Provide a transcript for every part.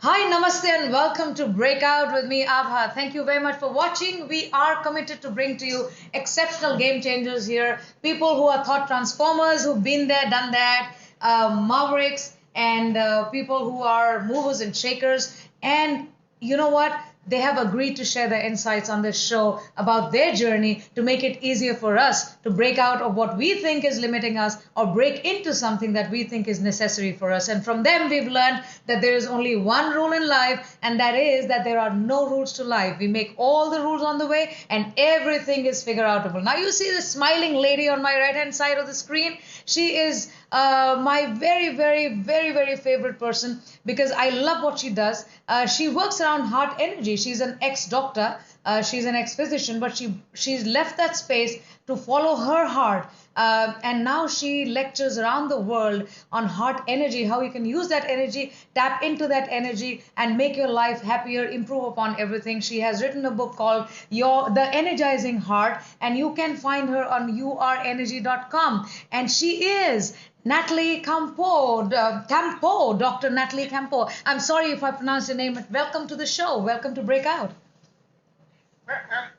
Hi, namaste, and welcome to Breakout with me, Abha. Thank you very much for watching. We are committed to bring to you exceptional game changers here, people who are thought transformers, who've been there, done that, mavericks, and people who are movers and shakers. And you know what? They have agreed to share their insights on this show about their journey to make it easier for us to break out of what we think is limiting us or break into something that we think is necessary for us. And from them, we've learned that there is only one rule in life, and that is that there are no rules to life. We make all the rules on the way, and everything is figure outable. Now, you see the smiling lady on my right hand side of the screen. She is my very, very, very, very favorite person because I love what she does. She works around heart energy. She's an ex-doctor. She's an ex-physician, but she's left that space to follow her heart. And now she lectures around the world on heart energy, how you can use that energy, tap into that energy, and make your life happier, improve upon everything. She has written a book called The Energizing Heart, and you can find her on youarenergy.com. And she is Natalie Campeau, Dr. Natalie Campeau. I'm sorry if I pronounced your name, but welcome to the show. Welcome to Breakout. Well,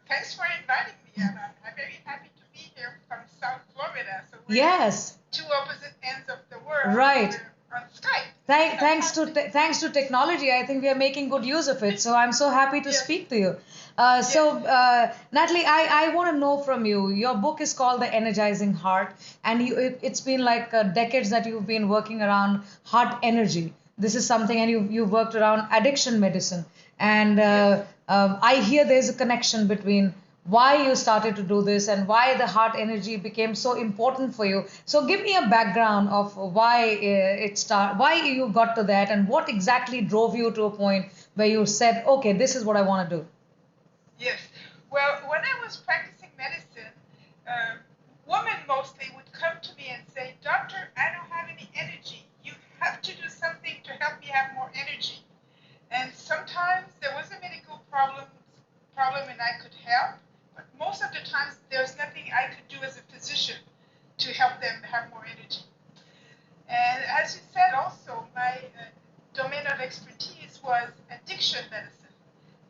thanks for inviting me, and I'm very happy to be here from South Florida. So we're Yes. two opposite ends of the world. Right. On Skype. Thanks to technology, I think we are making good use of it. So I'm so happy to speak to you. Natalie, I want to know from you. Your book is called The Energizing Heart, and it's been like decades that you've been working around heart energy. This is something, and you've worked around addiction medicine. And I hear there's a connection between why you started to do this and why the heart energy became so important for you. So give me a background of why why you got to that, and what exactly drove you to a point where you said, okay, this is what I want to do. Yes. Well, when I was practicing medicine, women mostly would come to me and say, Doctor, I don't have any energy. You have to do something to help me have more energy. And sometimes there was a medical problem and I could help. But most of the times, there's nothing I could do as a physician to help them have more energy. And as you said, also, my domain of expertise was addiction medicine.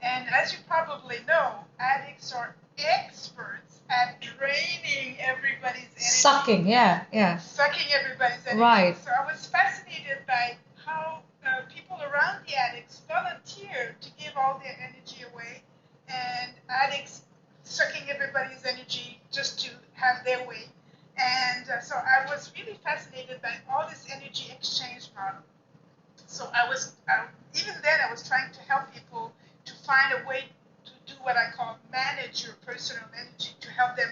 And as you probably know, addicts are experts at draining everybody's energy. Sucking, yeah. Sucking everybody's energy. Right. So I was fascinated by how people around the addicts volunteered to give all their energy away, and addicts sucking everybody's energy just to have their way. And so I was really fascinated by all this energy exchange model. So I was, even then I was trying to help people to find a way to do what I call manage your personal energy, to help them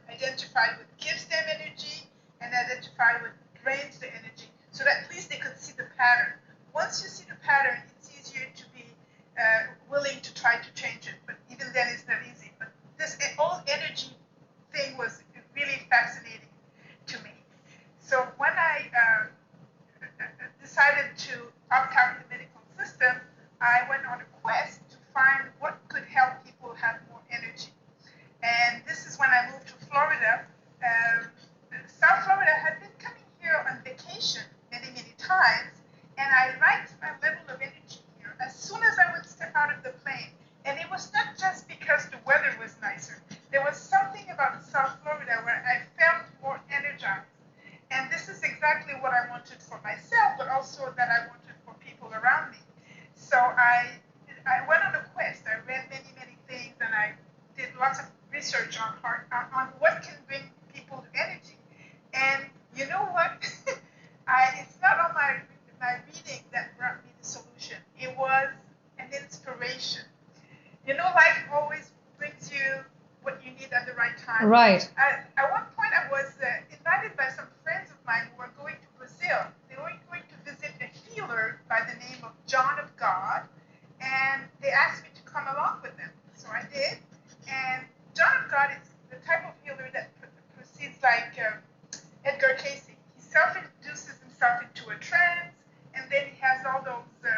identify what gives them energy and identify what drains the energy, so that at least they could see the pattern. Once you see the pattern, it's easier to be willing to try to change it. But even then, it's not easy. But this whole energy thing was really fascinating to me. So when I decided to opt out of the medical system, I went on a quest to find what could help people have more energy. And this is when I moved to Florida. South Florida had been coming here on vacation many, many times, and I liked my level of energy here as soon as I would step out of the plane. And it was not just because the weather was nicer. There was something about South Florida where I felt more energized. And this is exactly what I wanted for myself, but also that I wanted for people around me. So I went on a quest. I read many, many things, and I did lots of research on what can bring people energy. And you know what? It's not on my reading that brought me the solution. It was an inspiration. You know, life always brings you what you need at the right time. Right. At one point, I was invited by like Edgar Casey. He self-induces himself into a trance, and then he has all those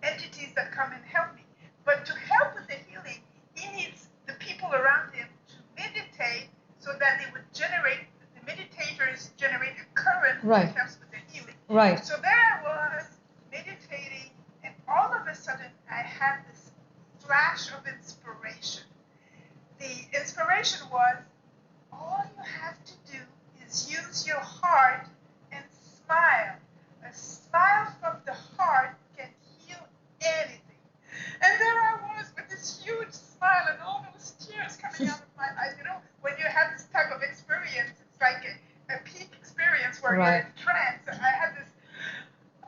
entities that come and help me. But to help with the healing, he needs the people around him to meditate so that they would generate, the meditators generate a current that helps with the healing. Right. So there I was meditating, and all of a sudden I had this flash of inspiration. The inspiration was, all you have to do is use your heart and smile. A smile from the heart can heal anything. And there I was with this huge smile and all those tears coming out of my eyes. You know, when you have this type of experience, it's like a peak experience where you're in trance. I had this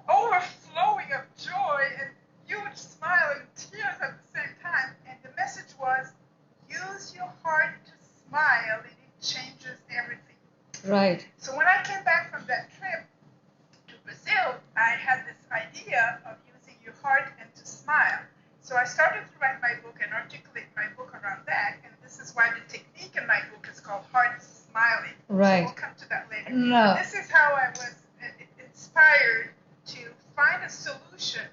overflowing of joy and huge smile and tears at the same time. And the message was, use your heart to smile and it changes everything. Right. So when I came back from that trip to Brazil, I had this idea of using your heart and to smile. So I started to write my book and articulate my book around that. And this is why the technique in my book is called Heart Smiling. Right. So we'll come to that later. No. This is how I was inspired to find a solution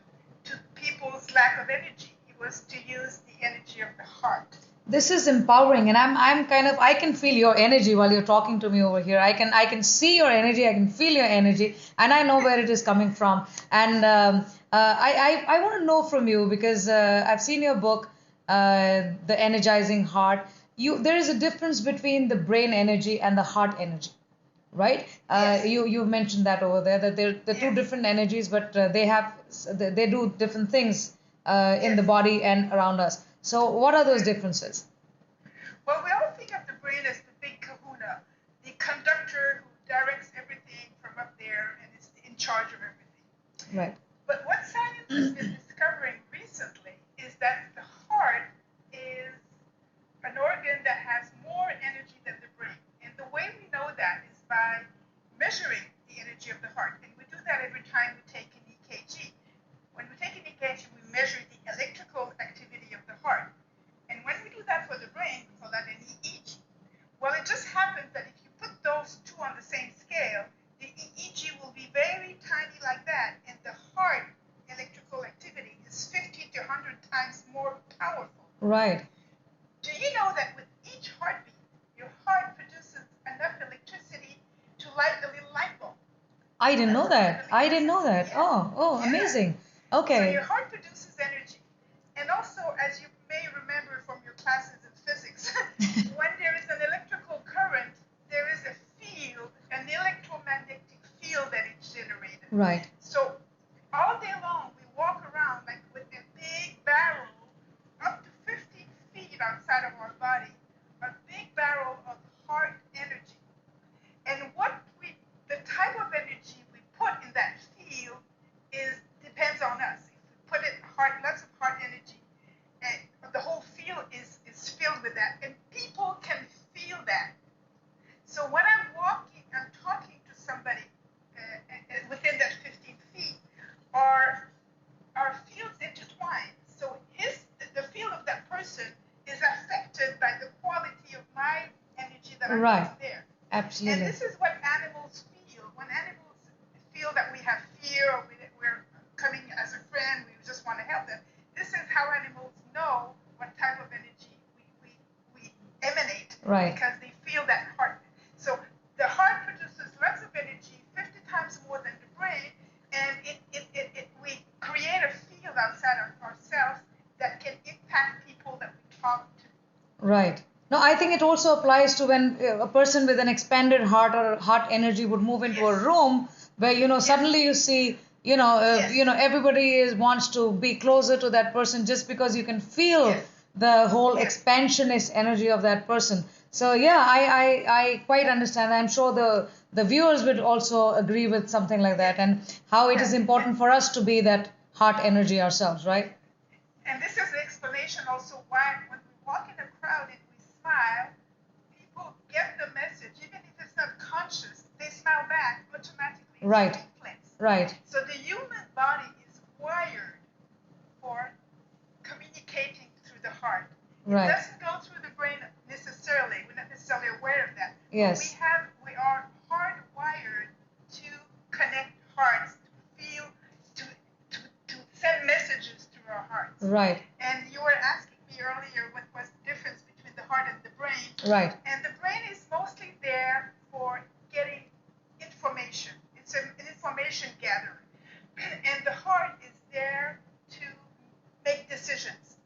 to people's lack of energy. It was to use the energy of the heart. This is empowering, and I can feel your energy while you're talking to me over here. I can see your energy, I can feel your energy, and I know where it is coming from. And I want to know from you, because I've seen your book, The Energizing Heart. There is a difference between the brain energy and the heart energy, right? Yes. You mentioned that over there, that they're two different energies, but they do different things in the body and around us. So what are those differences? Well, we all think of the brain as the big kahuna, the conductor who directs everything from up there and is in charge of everything. Right. But what science has been discovering recently is that the heart is an organ that has more energy than the brain. And the way we know that is by measuring the energy of the heart. And we do that every time we take an EKG. When we take an EKG, we measure the electrical activity of the heart. And when we do that for the brain, we call that an EEG. Well, it just happens that if you put those two on the same scale, the EEG will be very tiny like that, and the heart electrical activity is 50 to 100 times more powerful. Right. Do you know that with each heartbeat, your heart produces enough electricity to light a little light bulb? I didn't know that. Yeah. Oh, amazing. Okay. So your heart produces energy. And also, as you may remember from your classes in physics, when there is an electrical current, there is a field, an electromagnetic field that is generated. Right. So all day long, we walk around like with a big barrel up to 15 feet outside of our body, a big barrel of heart energy. And the type of energy we put in that field depends on us. If we put lots of heart energy, and the whole field is filled with that, and people can feel that. So when I'm talking to somebody within that 15 feet, our fields intertwine. So the field of that person is affected by the quality of my energy that I'm putting there. Absolutely. And this is what animals feel. When animals feel that we have fear, or we're coming as a friend, we just want to help them. This is how animals know what type of energy we emanate. Right. Because they feel that heart. So the heart produces lots of energy, 50 times more than the brain, and we create a field outside of ourselves that can impact people that we talk to. Right. No, I think it also applies to when a person with an expanded heart or heart energy would move into a room where, suddenly you see, everybody wants to be closer to that person just because you can feel the whole expansionist energy of that person. So, yeah, I quite understand. I'm sure the viewers would also agree with something like that, and how it is important for us to be that heart energy ourselves, right? And this is the explanation also why when we walk in a crowd and we smile, people get the message, even if it's not conscious, they smile back automatically. Right. Right. So the human body is wired for communicating through the heart. It doesn't go through the brain necessarily. We're not necessarily aware of that. Yes. We hearts, to feel, to send messages through our hearts. Right. And you were asking me earlier what was the difference between the heart and the brain. Right. And the brain is mostly there for getting information. It's an information gatherer. And the heart is there to make decisions.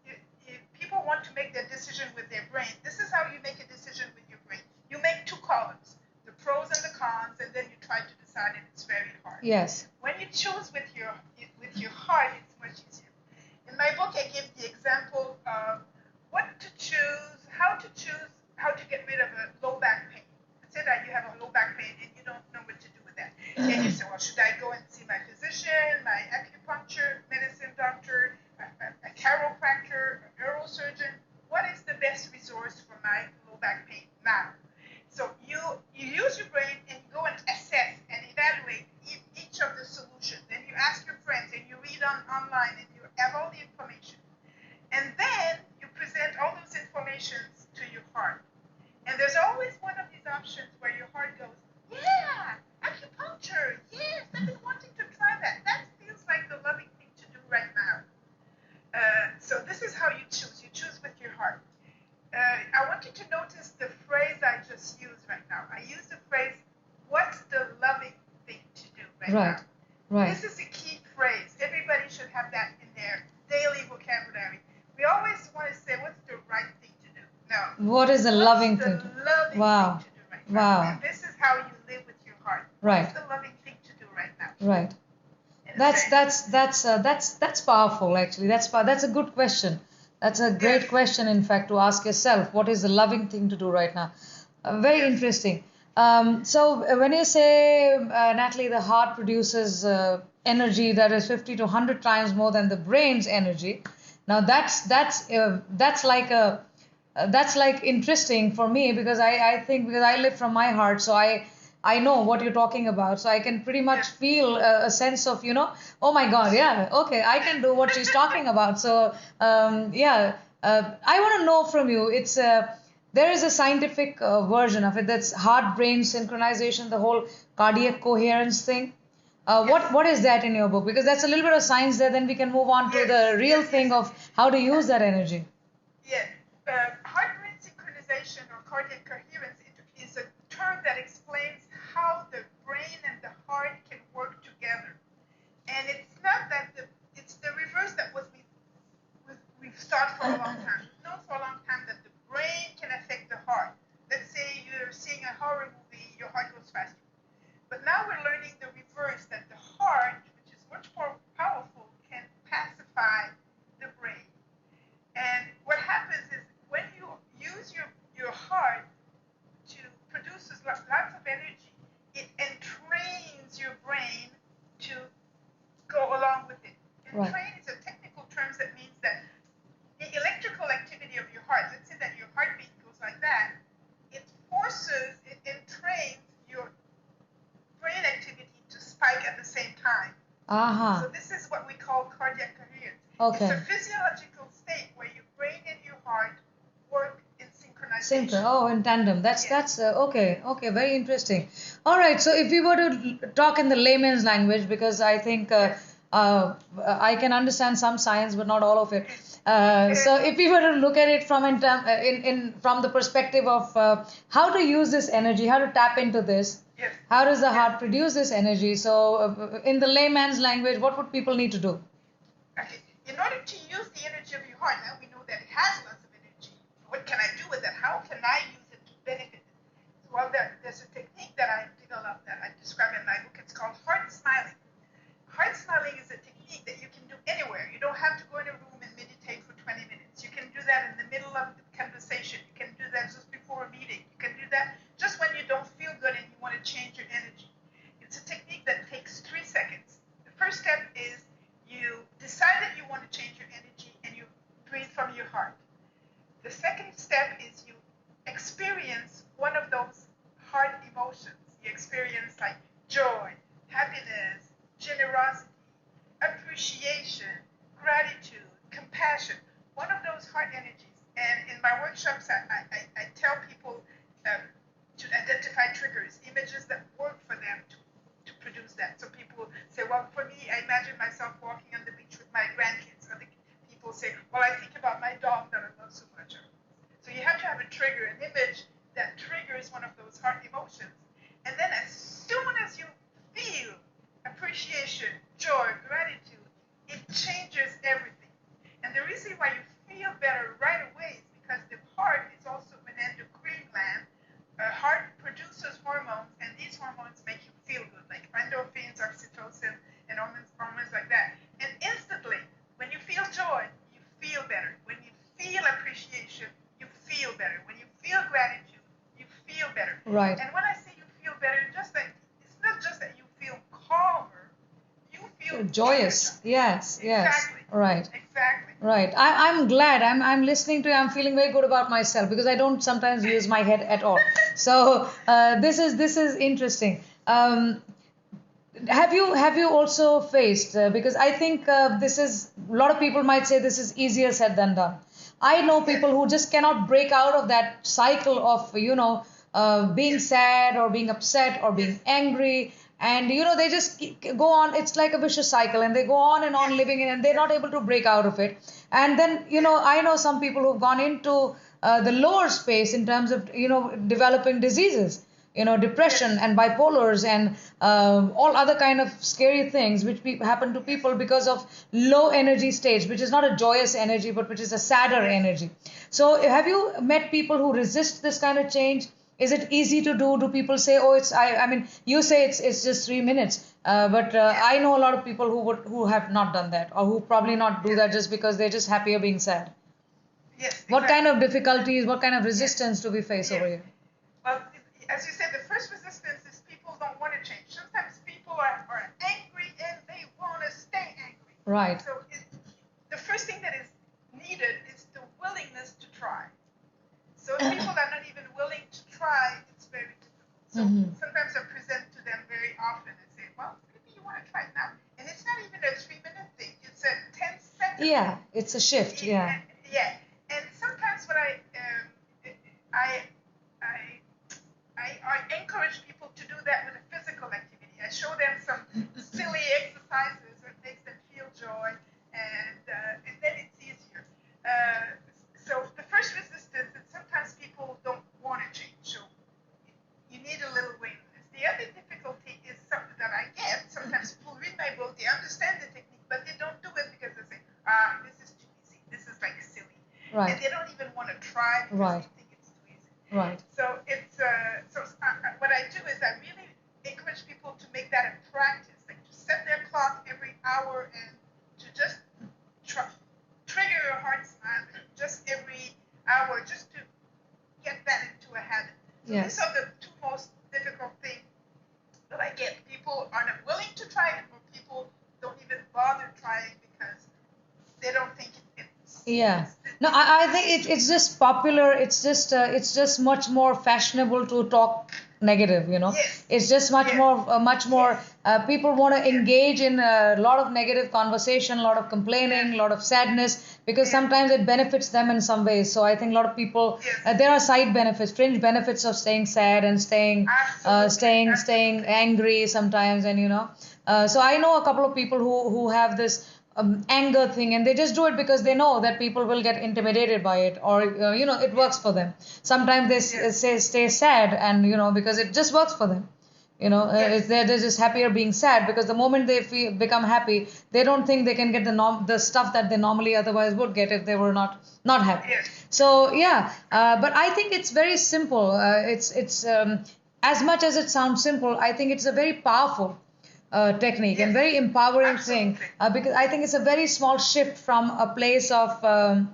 If people want to make their decision with their brain, this is how you make a decision with your brain. You make two columns, the pros and the cons, and then you try to decide, and it's very hard. Yes. When you choose with your heart, it's much easier. In my book, I give the example of what to choose, how to get rid of a low back pain. Let's say that you have a low back pain and you don't know what to do with that. And you say, well, should I go and see my physician, my acupuncture medicine doctor, a chiropractor, a neurosurgeon? What is the best resource for my low back pain now? So you use your brain and you go and assess and evaluate each of the solutions. And you ask your friends and you read online and you have all the information. And then you present all those informations to your heart. And there's always one of these options where your heart goes, yeah, acupuncture, yes, I've been wanting to try that. That feels like the loving thing to do right now. So this is how you choose. You choose with your heart. I want you to notice the phrase I just used right now. I use the phrase, what's the loving thing to do right now? Right. This is a key phrase. Everybody should have that in their daily vocabulary. We always want to say, what's the right thing to do? No. What is the loving thing? thing? Loving Wow. thing to do right now. Wow. And this is how you live with your heart. Right. What's the loving thing to do right now? Right. And That's powerful actually. That's a good question. That's a great Yes. question, in fact, to ask yourself. What is the loving thing to do right now? Very Yes. interesting. So when you say, Natalie, the heart produces energy that is 50 to 100 times more than the brain's energy. Now that's like interesting for me because I think because I live from my heart, so I know what you're talking about, so I can pretty much feel a sense of, oh my God, yeah, okay, I can do what she's talking about. So I want to know from you. There is a scientific version of it, that's heart-brain synchronization, the whole cardiac coherence thing. What is that in your book? Because that's a little bit of science there. Then we can move on to the real thing of how to use that energy. Yeah. Heart-brain synchronization or cardiac coherence is a term that explains how the brain and the heart can work together. And it's not that it's the reverse that we've thought for a long time. We've known for a long time that the brain can affect the heart. Let's say you're seeing a horror movie, your heart goes faster. But now we're learning the reverse, that the heart, which is much more powerful, can pacify the brain. And what happens is when you use your heart to produce lots of energy, it entrains your brain to go along with it. Entrain is a technical term that means that the electrical activity of your heart, let's say that your heartbeat goes like that, it entrains your brain activity to spike at the same time. So this is what we call cardiac coherence. Okay. It's a physiological state where your brain and your heart work in synchronization. In tandem. That's okay. Very interesting. All right. So if we were to talk in the layman's language, because I think I can understand some science, but not all of it. So if we were to look at it from from the perspective of how to use this energy, how to tap into this. Yes. How does the heart produce this energy? So in the layman's language, what would people need to do? Okay. In order to use the energy of your heart, now we know that it has lots of energy. What can I do with it? How can I use it to benefit it? Well, there's a technique that I developed that I describe in my book. It's called heart smiling. Heart smiling is a technique that you can do anywhere. You don't have to go in a room and meditate for 20 minutes. You can do that in the middle of the conversation. You can do that just before a meeting. You can do that just when you don't feel good and you want to change your energy. It's a technique that takes 3 seconds. The first step is you decide that you want to change your energy and you breathe from your heart. The second step is you experience one of those heart emotions. You experience like joy, happiness, generosity, appreciation, gratitude, compassion, one of those heart energies. And in my workshops, I tell people to identify triggers, images that work for them to produce that. So people Right. And when I say you feel better, it's not just that you feel calmer, you feel Joyous. energized. Yes. Yes. Exactly. Right. Exactly. Right. I'm glad. I'm listening to you. I'm feeling very good about myself because I don't sometimes use my head at all. So this is interesting. Have you also faced because I think this is a lot of people might say this is easier said than done. I know people who just cannot break out of that cycle of being sad or being upset or being angry, and they just go on. It's like a vicious cycle, and they go on and on living in, and they're not able to break out of it. And then I know some people who've gone into the lower space in terms of developing diseases, depression and bipolars and all other kind of scary things which happen to people because of low energy stage, which is not a joyous energy but which is a sadder energy. So have you met people who resist this kind of change? Is it easy to do? Do people say, oh, I mean, you say it's just 3 minutes, but I know a lot of people who have not done that, or who probably not do that just because they're just happier being sad. Yes. What kind of difficulties, what kind of resistance do we face over here? Well, as you said, the first resistance is people don't want to change. Sometimes people are angry and they want to stay angry. Right. So the first thing that is needed is the willingness to try. So if people are not even willing to try, it's very difficult. So sometimes I present to them very often and say, well, maybe you want to try it now. And it's not even a 3-minute thing. It's a 10-second. Yeah, it's a shift. Yeah. Yeah. And sometimes what I encourage people to do that with a physical activity. I show them some silly exercises that makes them feel joy, and then it's easier. So the first resistance is sometimes people don't want to change. So you need a little willingness. The other difficulty is something that I get. Sometimes people read my book, they understand the technique, but they don't do it because they say, this is too easy. This is like silly. Right. And they don't even want to try because they think it's too easy. Right. So what I do is I really encourage people to make that a practice, like to set their clock every hour and to just trigger your heart smile just every hour, just to get that into a habit. So Yes. these are the two most difficult things that I get. People are not willing to try it, or people don't even bother trying because they don't think it's. Yeah. No, I think it's just popular. It's just much more fashionable to talk negative. Yes. It's just much more. People want to engage in a lot of negative conversation, a lot of complaining, a lot of sadness, because sometimes it benefits them in some ways. So I think a lot of people, there are side benefits, fringe benefits of staying sad and staying angry sometimes, and so I know a couple of people who have this anger thing, and they just do it because they know that people will get intimidated by it, or it works for them. Sometimes they stay sad, and because it just works for them. They're just happier being sad, because the moment they become happy, they don't think they can get the stuff that they normally otherwise would get if they were not happy. So but I think it's very simple. It's as much as it sounds simple, I think it's a very powerful technique and very empowering thing, because I think it's a very small shift from a place of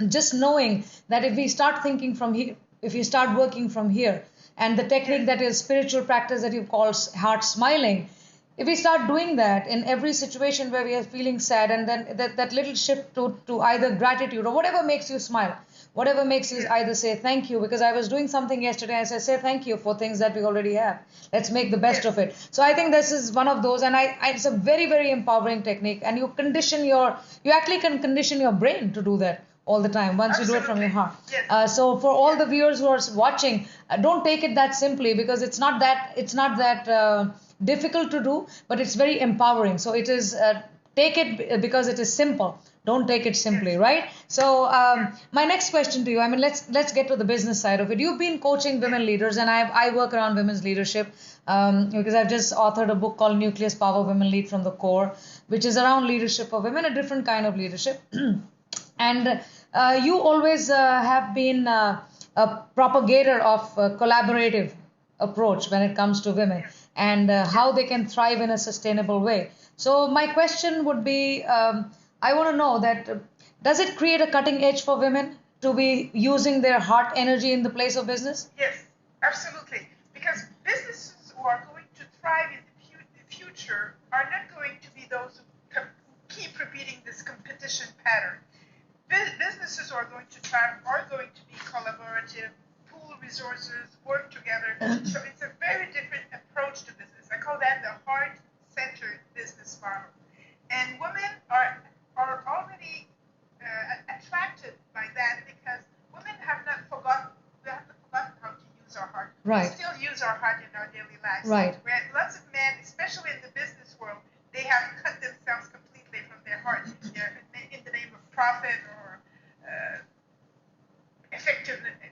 just knowing that if we start thinking from here, if you start working from here, and the technique that is spiritual practice that you call heart smiling, if we start doing that in every situation where we are feeling sad, and then that little shift to either gratitude or whatever makes you smile, whatever makes you either say thank you, because I was doing something yesterday, I said, say thank you for things that we already have. Let's make the best of it. So I think this is one of those, and it's a very, very empowering technique, and you actually can condition your brain to do that all the time once you do it from your heart. So for all the viewers who are watching, don't take it that simply, because it's not that difficult to do, but it's very empowering. So it is, take it because it is simple. Don't take it simply, right? So my next question to you, I mean, let's get to the business side of it. You've been coaching women leaders, and I work around women's leadership because I've just authored a book called Nucleus: Power Women Lead from the Core, which is around leadership for women, a different kind of leadership. And you always have been a propagator of a collaborative approach when it comes to women, and how they can thrive in a sustainable way. So my question would be, I want to know that does it create a cutting edge for women to be using their heart energy in the place of business? Yes. Absolutely. Because businesses who are going to thrive in the future are not going to be those who keep repeating this competition pattern. Businesses who are going to thrive are going to be collaborative, pool resources, work together. So it's a very different approach to business. I call that the heart-centered business model. And women are already attracted by that because women have not forgotten. We haven't forgotten how to use our heart. Right. We still use our heart in our daily lives. Right. Where lots of men, especially in the business world, they have cut themselves completely from their heart in the name of profit or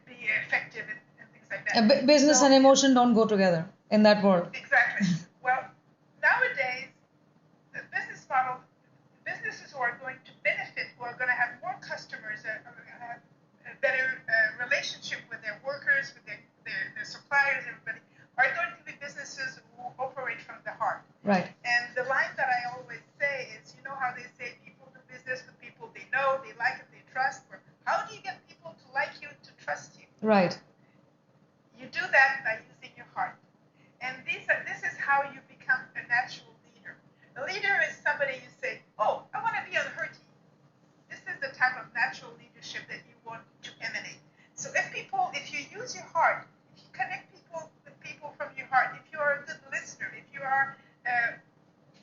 being effective and things like that. Business and emotion don't go together in that world. Exactly. Well, nowadays, the business model, businesses who are going to benefit, who are going to have more customers, are going to have a better relationship with their workers, with their suppliers, everybody, are going to be businesses who operate from the heart. Right. And the line that I always say is, you know how they say people do business with people they know, they like, and they trust? Or how do you get people to like you, to trust you? Right. You do that by using your heart. And this is how you become a natural leader. A leader is somebody you say, oh, I want to be on her team. This is the type of natural leadership that you want to emanate. So if you use your heart, if you connect people with people from your heart, if you are a good listener, if you are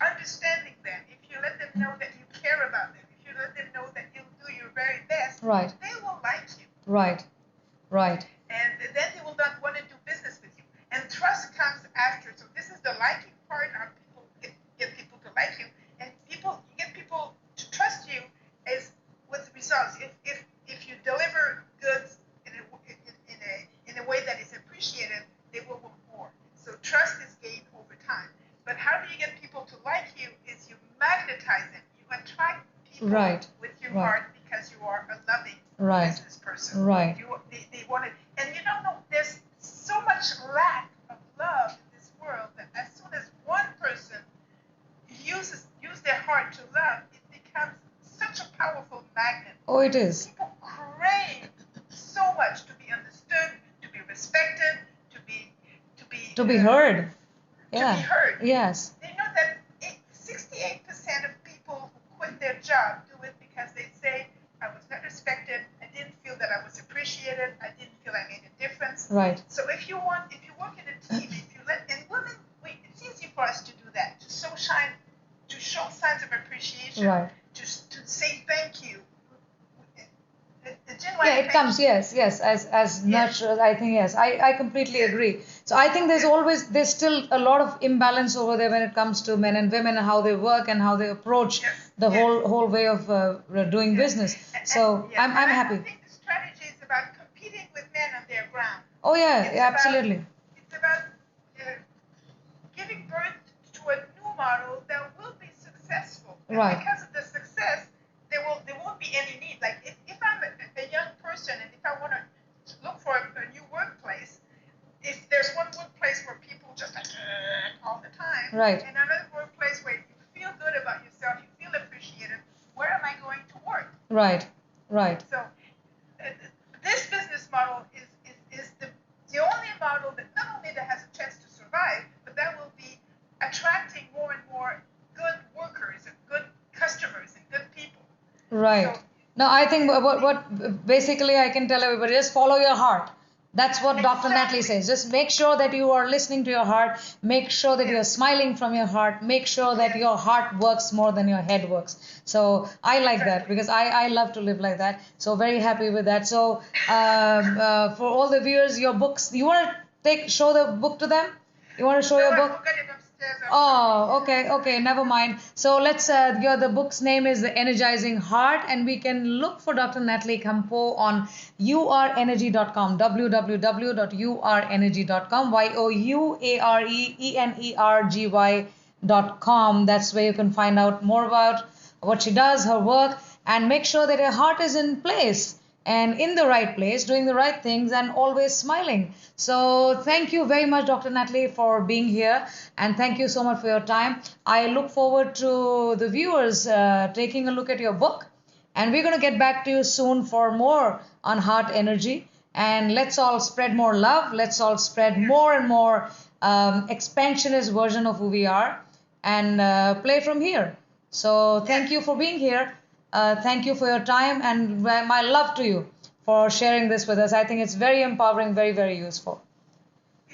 understanding them, if you let them know that you care about them, if you let them know that you'll do your very best, right, they will like you. Right. Right. And then they will not want to do business with you. And trust comes after. So this is the liking part. How people get people to like you, and you get people to trust you is with results. If you deliver goods in a way that is appreciated, they will want more. So trust is gained over time. But how do you get people to like you? Is you magnetize them. You attract people right, with your right, heart because you are a loving right, business person. Right. They want it. And you don't know, there's so much lack of love in this world that as soon as one person use their heart to love, it becomes such a powerful magnet. Oh, it is. People crave so much to be understood, to be respected, to be heard. Yeah. To be heard. Yes. They know that 68% of people who quit their job do it because they say, I was not respected, I didn't feel that I was appreciated, I didn't feel I made a difference. Right. So if you work in a team, and women, it's easy for us to do that, to show signs of appreciation, right, to say thank you. Yeah, it comes, yes, as natural. I think, yes, I completely agree. So I think there's still a lot of imbalance over there when it comes to men and women and how they work and how they approach the whole way of doing business. So I'm happy. I think the strategy is about competing with men on their ground. Oh yeah, absolutely. It's about giving birth to a new model that will be successful. And right. Because of the success, there won't be any need. Like if I'm a young person and if I want to look for a new workplace, if there's one workplace where people just like all the time, right, and another workplace where you feel good about yourself, you feel appreciated, where am I going to work? Right, right. So this business model is the only model that not only that has a chance to survive, but that will be attracting more and more good workers and good customers and good people. Right. So, now, I think what basically I can tell everybody, just follow your heart. That's what Dr. Natalie says. Just make sure that you are listening to your heart. Make sure that you're smiling from your heart. Make sure that your heart works more than your head works. So I like that because I love to live like that. So very happy with that. So for all the viewers, your books, you want to show the book to them? You want to show your book? Oh, okay, never mind. So let's, the book's name is The Energizing Heart, and we can look for Dr. Natalie Campeau on youarenergy.com, www.youarenergy.com, youarenergy.com. That's where you can find out more about what she does, her work, and make sure that your heart is in place and in the right place, doing the right things and always smiling. So thank you very much, Dr. Natalie, for being here, and thank you so much for your time. I look forward to the viewers taking a look at your book, and we're going to get back to you soon for more on heart energy. and let's all spread more love. Let's all spread more and more expansionist version of who we are, and play from here. So thank you for being here. Thank you for your time, and my love to you for sharing this with us. I think it's very empowering, very, very useful.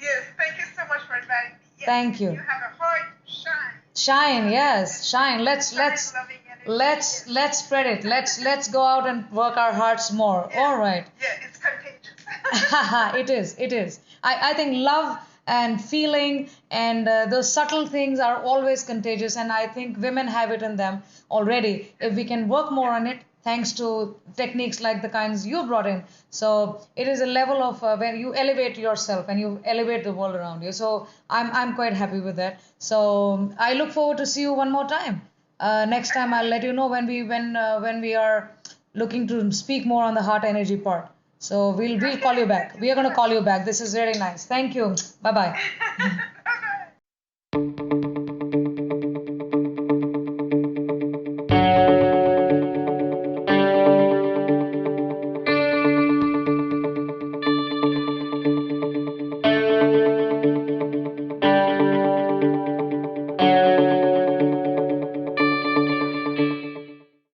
Yes, thank you so much for inviting me. Yes, Thank you. You have a heart, shine. Shine, yes, shine. Let's Loving energy. let's spread it. Let's go out and work our hearts more. Yeah. All right. Yeah, it's contagious. It is. I think love and feeling and those subtle things are always contagious, and I think women have it in them already. If we can work more on it, thanks to techniques like the kinds you brought in. So it is a level of when you elevate yourself and you elevate the world around you. So I'm quite happy with that. So I look forward to see you one more time. Next time I'll let you know when we are looking to speak more on the heart energy part. So we'll call you back. We are going to call you back. This is very nice. Thank you. Bye bye. Bye-bye.